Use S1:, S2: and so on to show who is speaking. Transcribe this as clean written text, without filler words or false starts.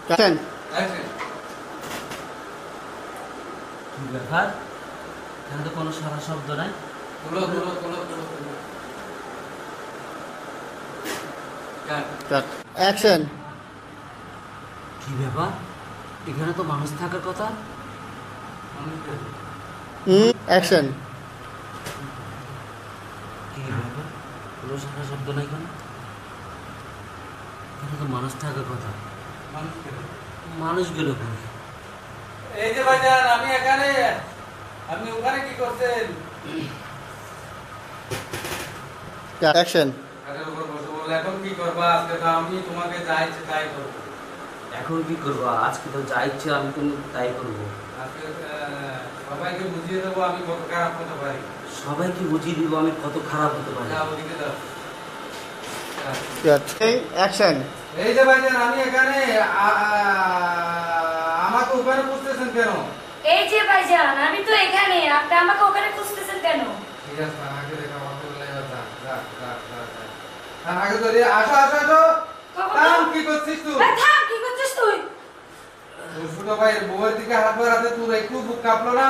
S1: Action.
S2: কি ব্যাপার? এখানে তো কোনো সারা শব্দ নাই।
S1: কাট। অ্যাকশন।
S2: কি ব্যাপার? এখানে তো মানুষ থাকার কথা।
S1: অ্যাকশন।
S2: কি ব্যাপার? কোনো সারা শব্দ নাই কেন? এখানে তো মানুষ থাকার কথা। মানুষ গেল কোন?
S3: এই যে ভাইজান, আমি এখানে, আপনি ওখানে কি করছেন?
S1: অ্যাকশন।
S3: এখন কি করবা? আজকে তো আমি তোমাকে যা ইচ্ছে তাই করবো।
S2: এখন কি করবো? আজকে তো যা ইচ্ছে আমি তো তাই করবো।
S3: আজকে সবাইকে বুঝিয়ে দেবো আমি কত খারাপ হতে পারি।
S2: সবাইকে বুঝিয়ে দিব আমি কত খারাপ হতে পারি।
S3: যাও ওদিকে যাও।
S1: অ্যাকশন।
S3: এই যে ভাইজান, আমি এখানে, আমাকে ওখানে খুঁজতেছেন কেন?
S4: এই যে ভাইজান, আমি তো এখানে, আপনি আমাকে ওখানে খুঁজতেছেন কেন?
S3: ঠিক আছে, আগে দেখা আমাকে বলে যা যা যা যা যা। আগে ধরে আসো আসো আসো। থাম, কি করছিস তুই?
S4: এই থাম, কি করছিস তুই?
S3: তোর ছোট ভাইয়ের বউয়ের দিকে হাত বাড়াতে তোর একটু বুক কাঁপলো না?